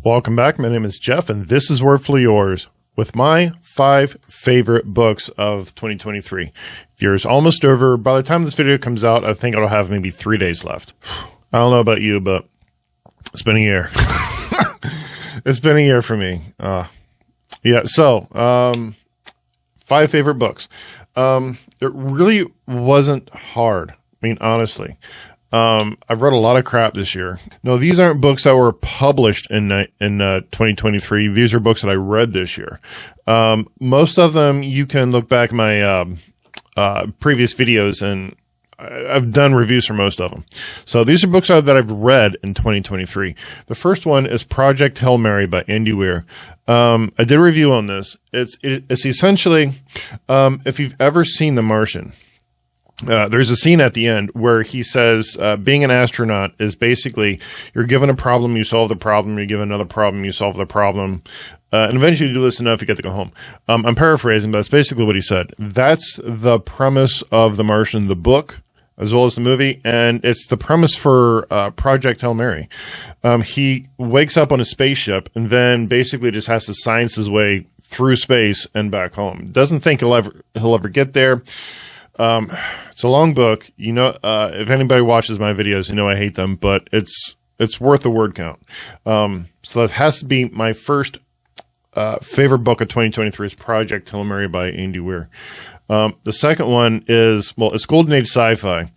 Welcome back. My name is Jeff, and this is Wordfully Yours with my 5 favorite books of 2023. The year's almost over. By the time this video comes out, I think it'll have maybe 3 days left. I don't know about you, but it's been a year. It's been a year for me. So 5 favorite books. It really wasn't hard. I mean, honestly. I've read a lot of crap this year. No, these aren't books that were published in 2023. These are books that I read this year. Most of them, you can look back at my previous videos, and I've done reviews for most of them. So these are books that I've read in 2023. The first one is Project Hail Mary by Andy Weir. I did a review on this. It's essentially, if you've ever seen The Martian, there's a scene at the end where he says, being an astronaut is basically, you're given a problem, you solve the problem, you're given another problem, you solve the problem, and eventually you do this enough, you get to go home. I'm paraphrasing, but that's basically what he said. That's the premise of The Martian, the book, as well as the movie, and it's the premise for Project Hail Mary. He wakes up on a spaceship and then basically just has to science his way through space and back home. Doesn't think he'll ever get there. It's a long book. You know, if anybody watches my videos, you know I hate them, but it's worth the word count. So that has to be my first favorite book of 2023 is Project Hail Mary by Andy Weir. The second one is, well, it's Golden Age Sci-Fi.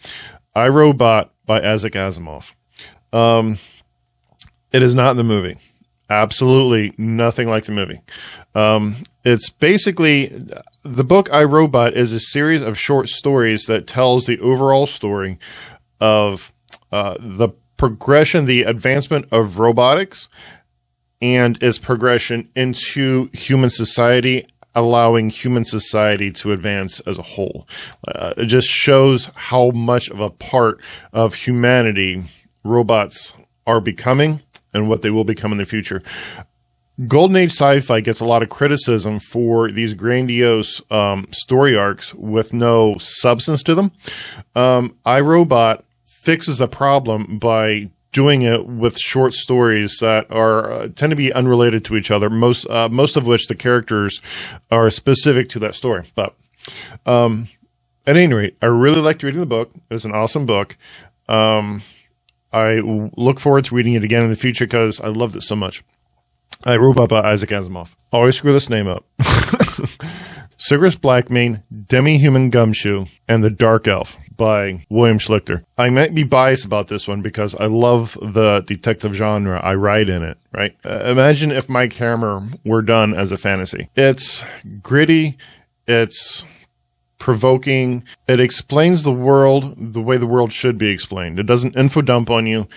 I, Robot by Isaac Asimov. It is not the movie. Absolutely nothing like the movie. It's basically, the book I, Robot is a series of short stories that tells the overall story of the progression, the advancement of robotics and its progression into human society, allowing human society to advance as a whole. It just shows how much of a part of humanity robots are becoming and what they will become in the future. Golden Age Sci-Fi gets a lot of criticism for these grandiose story arcs with no substance to them. I, Robot fixes the problem by doing it with short stories that are tend to be unrelated to each other. Most of which the characters are specific to that story. But at any rate, I really liked reading the book. It's an awesome book. I look forward to reading it again in the future because I loved it so much. I, Robot by Isaac Asimov. Always screw this name up. Sigris Blackmane, Demi-Human Gumshoe, and The Dark Elf by William Schlichter. I might be biased about this one because I love the detective genre. I write in it, right? Imagine if Mike Hammer were done as a fantasy. It's gritty. It's provoking. It explains the world the way the world should be explained. It doesn't info dump on you.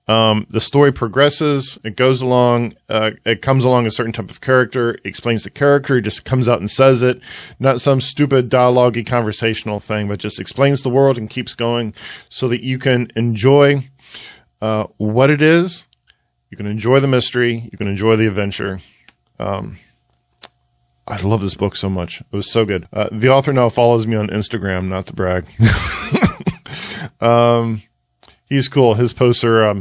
The story progresses. It goes along. It comes along a certain type of character. Explains the character. He just comes out and says it. Not some stupid dialogue-y conversational thing, but just explains the world and keeps going so that you can enjoy what it is. You can enjoy the mystery. You can enjoy the adventure. I love this book so much. It was so good. The author now follows me on Instagram, not to brag. He's cool. His posts are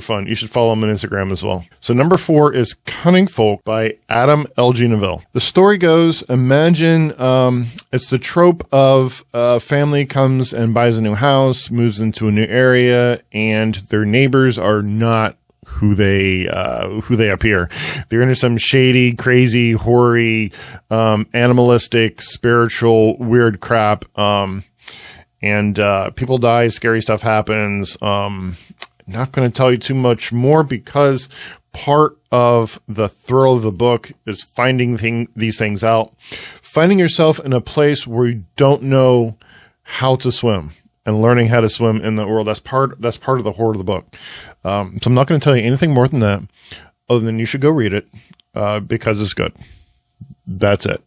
fun. You should follow him on Instagram as well. So number 4 is Cunning Folk by Adam L.G. Neville. The story goes, imagine it's the trope of a family comes and buys a new house, moves into a new area, and their neighbors are not who they appear. They're into some shady, crazy, hoary, animalistic, spiritual, weird crap. And people die, scary stuff happens. Not going to tell you too much more because part of the thrill of the book is finding these things out. Finding yourself in a place where you don't know how to swim and learning how to swim in the world. That's part of the horror of the book. So I'm not going to tell you anything more than that, other than you should go read it because it's good. That's it.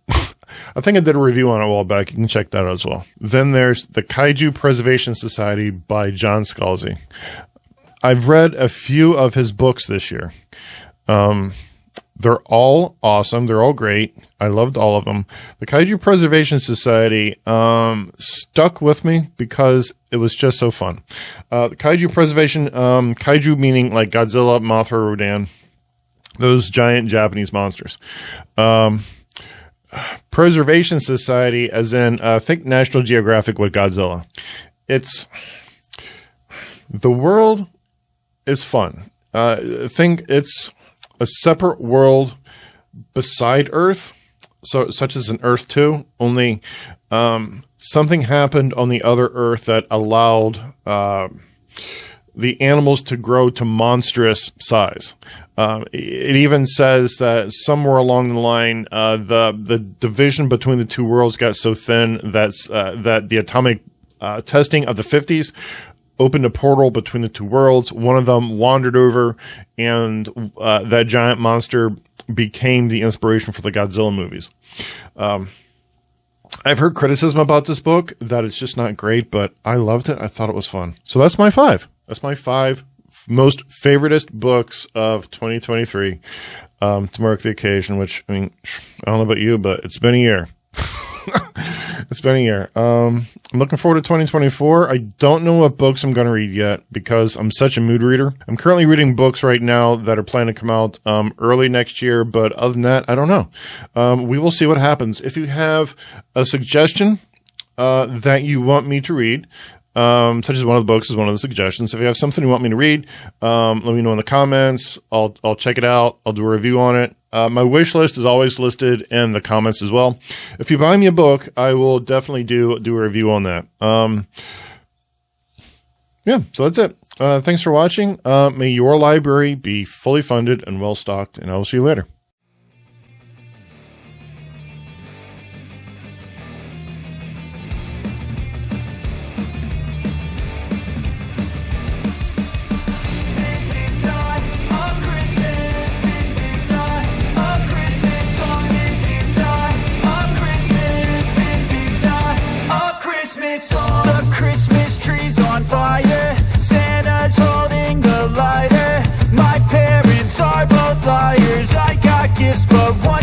I think I did a review on it a while back. You can check that out as well. Then there's The Kaiju Preservation Society by John Scalzi. I've read a few of his books this year. They're all awesome. They're all great. I loved all of them. The Kaiju Preservation Society stuck with me because it was just so fun. The Kaiju Preservation, Kaiju meaning like Godzilla, Mothra, Rodan. those giant Japanese monsters. Preservation Society, as in, think National Geographic with Godzilla. The world is fun. Think it's a separate world beside Earth, such as an Earth 2, only something happened on the other Earth that allowed the animals to grow to monstrous size. It even says that somewhere along the line, the division between the two worlds got so thin that the atomic testing of the 50s opened a portal between the two worlds. One of them wandered over, and that giant monster became the inspiration for the Godzilla movies. I've heard criticism about this book that it's just not great, but I loved it. I thought it was fun. So that's my 5. That's my 5 most favoritist books of 2023 to mark the occasion, which, I mean, I don't know about you, but it's been a year. It's been a year. I'm looking forward to 2024. I don't know what books I'm going to read yet because I'm such a mood reader. I'm currently reading books right now that are planned to come out early next year, but other than that, I don't know. We will see what happens. If you have a suggestion that you want me to read, such as one of the books is one of the suggestions. If you have something you want me to read, let me know in the comments. I'll check it out. I'll do a review on it. My wish list is always listed in the comments as well. If you buy me a book, I will definitely do a review on that. Yeah, so that's it. Thanks for watching. May your library be fully funded and well stocked, and I will see you later. The Christmas tree's on fire, Santa's holding the lighter. My parents are both liars, I got gifts but one